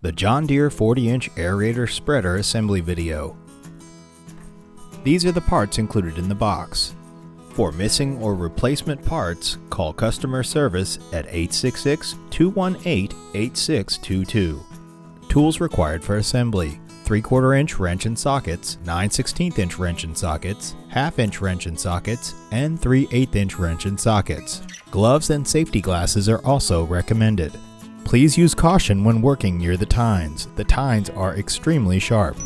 The John Deere 40-inch Aerator-Spreader assembly video. These are the parts included in the box. For missing or replacement parts, call customer service at 866-218-8622. Tools required for assembly: 3/4 inch wrench and sockets, 9/16 inch wrench and sockets, 1/2 inch wrench and sockets, and 3/8 inch wrench and sockets. Gloves and safety glasses are also recommended. Please use caution when working near the tines. The tines are extremely sharp.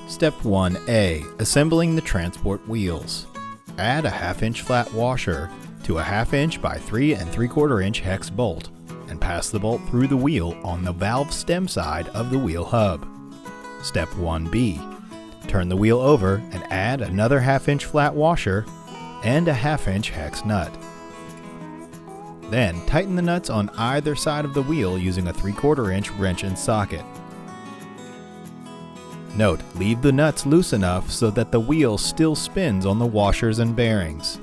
Step 1A. Assembling the transport wheels. Add a 1/2 inch flat washer to a 1/2 inch by 3 3/4 inch hex bolt and pass the bolt through the wheel on the valve stem side of the wheel hub. Step 1B. Turn the wheel over and add another 1/2 inch flat washer and a 1/2 inch hex nut. Then tighten the nuts on either side of the wheel using a 3/4 inch wrench and socket. Note, leave the nuts loose enough so that the wheel still spins on the washers and bearings.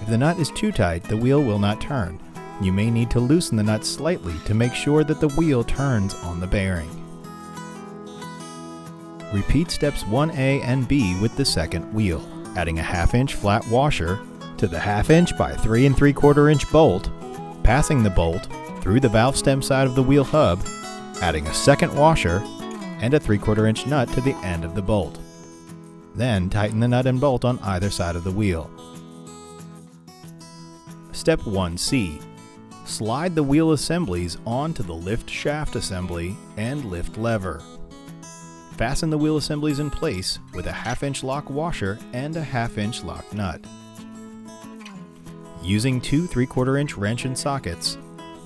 If the nut is too tight, the wheel will not turn. You may need to loosen the nut slightly to make sure that the wheel turns on the bearing. Repeat steps 1A and B with the second wheel, adding a 1/2 inch flat washer to the 1/2 inch by 3 3/4 inch bolt, passing the bolt through the valve stem side of the wheel hub, adding a second washer and a 3/4 inch nut to the end of the bolt. Then tighten the nut and bolt on either side of the wheel. Step 1C. Slide the wheel assemblies onto the lift shaft assembly and lift lever. Fasten the wheel assemblies in place with a 1/2 inch lock washer and a 1/2 inch lock nut. Using 2 3/4 inch wrench and sockets,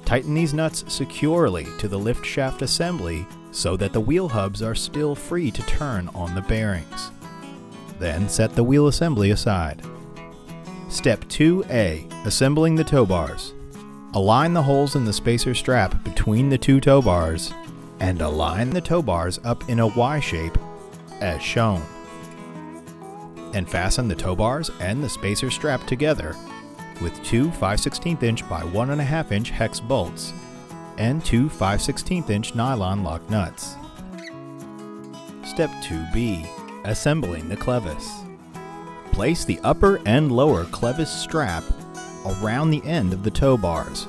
tighten these nuts securely to the lift shaft assembly so that the wheel hubs are still free to turn on the bearings. Then set the wheel assembly aside. Step 2A. Assembling the tow bars. Align the holes in the spacer strap between the two tow bars and align the tow bars up in a Y shape as shown. And fasten the tow bars and the spacer strap together with 2 5/16 inch by 1 1/2 inch hex bolts and 2 5/16 inch nylon lock nuts. Step 2B. Assembling the clevis. Place the upper and lower clevis strap around the end of the tow bars,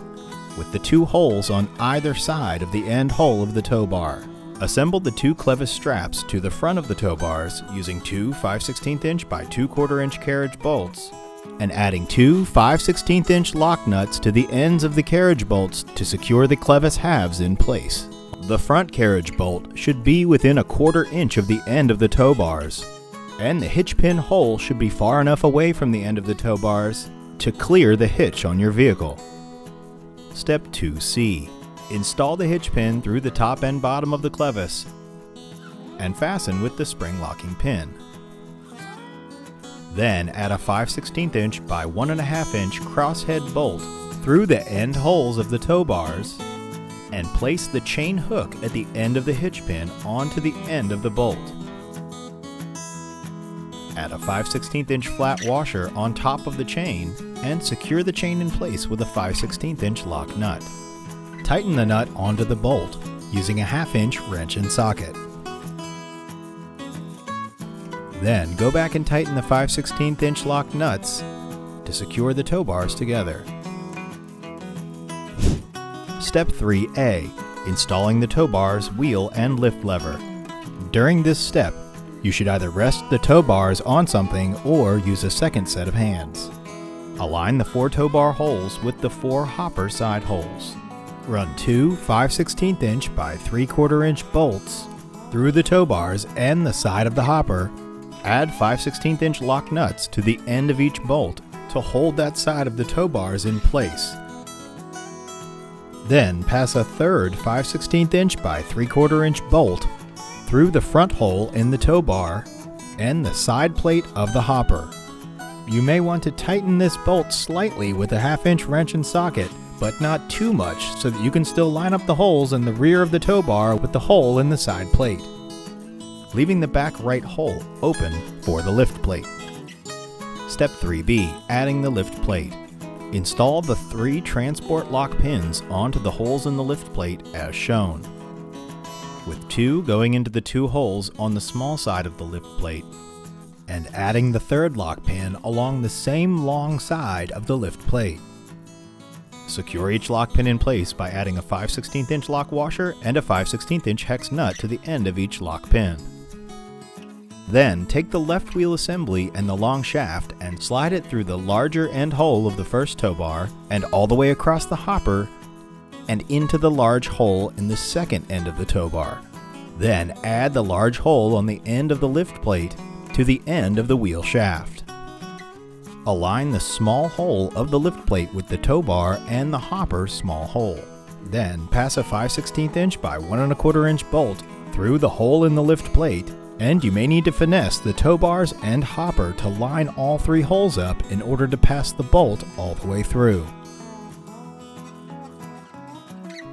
with the 2 holes on either side of the end hole of the tow bar. Assemble the 2 clevis straps to the front of the tow bars using 2 5/16 inch by 2/4 inch carriage bolts and adding 2 5/16 inch lock nuts to the ends of the carriage bolts to secure the clevis halves in place. The front carriage bolt should be within a 1/4 inch of the end of the tow bars, and the hitch pin hole should be far enough away from the end of the tow bars to clear the hitch on your vehicle. Step 2C. Install the hitch pin through the top and bottom of the clevis and fasten with the spring locking pin. Then add a 5/16 inch by 1 1/2 inch crosshead bolt through the end holes of the tow bars and place the chain hook at the end of the hitch pin onto the end of the bolt. Add a 5/16 inch flat washer on top of the chain and secure the chain in place with a 5/16 inch lock nut. Tighten the nut onto the bolt using a 1/2 inch wrench and socket. Then go back and tighten the 5/16 inch lock nuts to secure the tow bars together. Step 3A. Installing the tow bars, wheel, and lift lever. During this step, you should either rest the tow bars on something or use a second set of hands. Align the 4 tow bar holes with the 4 hopper side holes. Run 2 5/16 inch by 3/4 inch bolts through the tow bars and the side of the hopper. Add 5/16 inch lock nuts to the end of each bolt to hold that side of the tow bars in place. Then pass a third 5/16 inch by 3/4 inch bolt through the front hole in the tow bar and the side plate of the hopper. You may want to tighten this bolt slightly with a 1/2 inch wrench and socket, but not too much so that you can still line up the holes in the rear of the tow bar with the hole in the side plate, leaving the back right hole open for the lift plate. Step 3B. Adding the lift plate. Install the 3 transport lock pins onto the holes in the lift plate as shown. with 2 going into the 2 holes on the small side of the lift plate, and adding the 3rd lock pin along the same long side of the lift plate. Secure each lock pin in place by adding a 5/16 inch lock washer and a 5/16 inch hex nut to the end of each lock pin. Then take the left wheel assembly and the long shaft and slide it through the larger end hole of the first tow bar and all the way across the hopper and into the large hole in the second end of the tow bar. Then add the large hole on the end of the lift plate to the end of the wheel shaft. Align the small hole of the lift plate with the tow bar and the hopper small hole. Then pass a 5/16 inch by 1 1/4 inch bolt through the hole in the lift plate, and you may need to finesse the tow bars and hopper to line all 3 holes up in order to pass the bolt all the way through.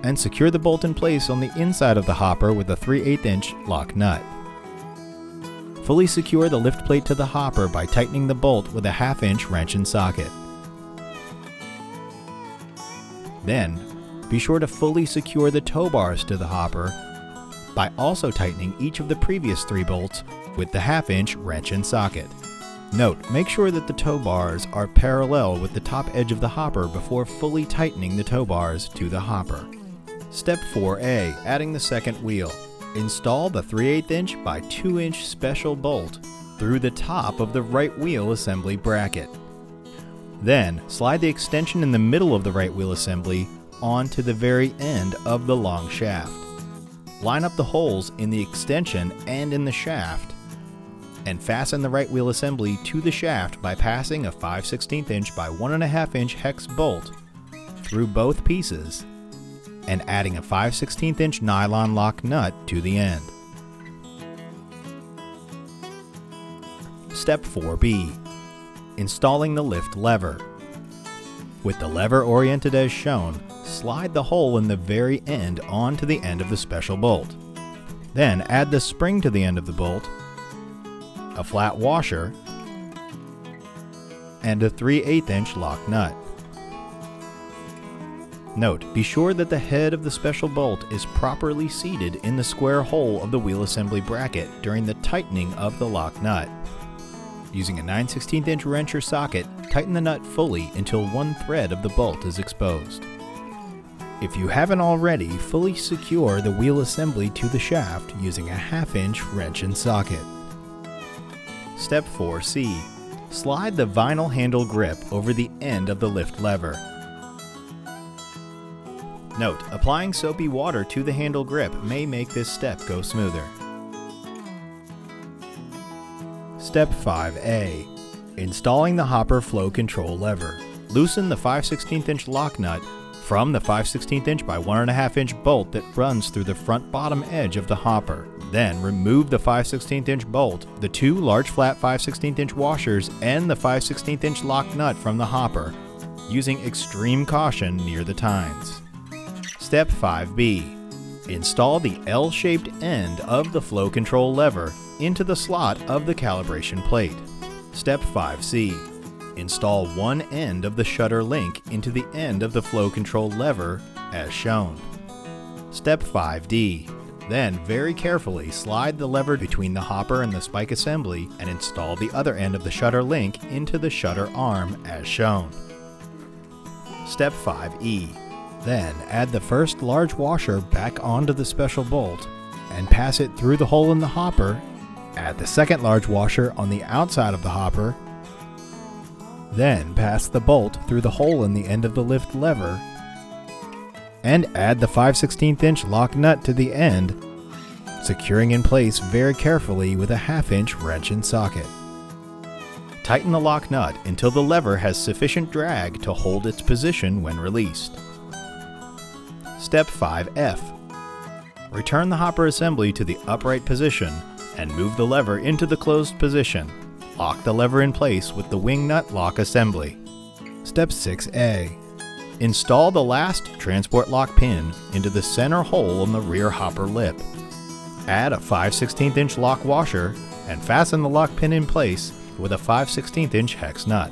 And secure the bolt in place on the inside of the hopper with a 3/8 inch lock nut. Fully secure the lift plate to the hopper by tightening the bolt with a 1/2 inch wrench and socket. Then, be sure to fully secure the tow bars to the hopper by also tightening each of the previous 3 bolts with the 1/2 inch wrench and socket. Note, make sure that the tow bars are parallel with the top edge of the hopper before fully tightening the tow bars to the hopper. Step 4A, adding the second wheel. Install the 3/8 inch by 2 inch special bolt through the top of the right wheel assembly bracket. Then, slide the extension in the middle of the right wheel assembly onto the very end of the long shaft. Line up the holes in the extension and in the shaft, and fasten the right wheel assembly to the shaft by passing a 5/16 inch by 1 1/2 inch hex bolt through both pieces and adding a 5/16 inch nylon lock nut to the end. Step 4B, installing the lift lever. With the lever oriented as shown, slide the hole in the very end onto the end of the special bolt. Then add the spring to the end of the bolt, a flat washer, and a 3/8 inch lock nut. Note, be sure that the head of the special bolt is properly seated in the square hole of the wheel assembly bracket during the tightening of the lock nut. Using a 9/16 inch wrench or socket, tighten the nut fully until one thread of the bolt is exposed. If you haven't already, fully secure the wheel assembly to the shaft using a 1/2 inch wrench and socket. Step 4C, slide the vinyl handle grip over the end of the lift lever. Note, applying soapy water to the handle grip may make this step go smoother. Step 5A, installing the hopper flow control lever. Loosen the 5/16 inch lock nut from the 5/16 inch by 1 1/2 inch bolt that runs through the front bottom edge of the hopper. Then remove the 5/16 inch bolt, the 2 large flat 5/16 inch washers, and the 5/16 inch lock nut from the hopper, using extreme caution near the tines. Step 5B, install the L-shaped end of the flow control lever into the slot of the calibration plate. Step 5C, install one end of the shutter link into the end of the flow control lever as shown. Step 5D, then very carefully slide the lever between the hopper and the spike assembly and install the other end of the shutter link into the shutter arm as shown. Step 5E, then add the first large washer back onto the special bolt and pass it through the hole in the hopper. Add the second large washer on the outside of the hopper. Then pass the bolt through the hole in the end of the lift lever and add the 5/16 inch lock nut to the end, securing in place very carefully with a 1/2 inch wrench and socket. Tighten the lock nut until the lever has sufficient drag to hold its position when released. Step 5F. Return the hopper assembly to the upright position and move the lever into the closed position. Lock the lever in place with the wing nut lock assembly. Step 6A. Install the last transport lock pin into the center hole on the rear hopper lip. Add a 5/16 inch lock washer and fasten the lock pin in place with a 5/16 inch hex nut.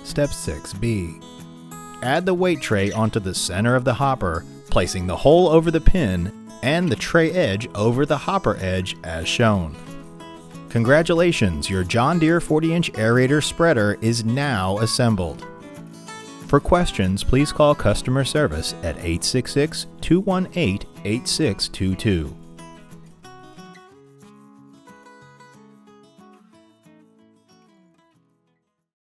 Step 6B. Add the weight tray onto the center of the hopper, placing the hole over the pin and the tray edge over the hopper edge as shown. Congratulations, your John Deere 40-inch Aerator-Spreader is now assembled. For questions, please call customer service at 866-218-8622.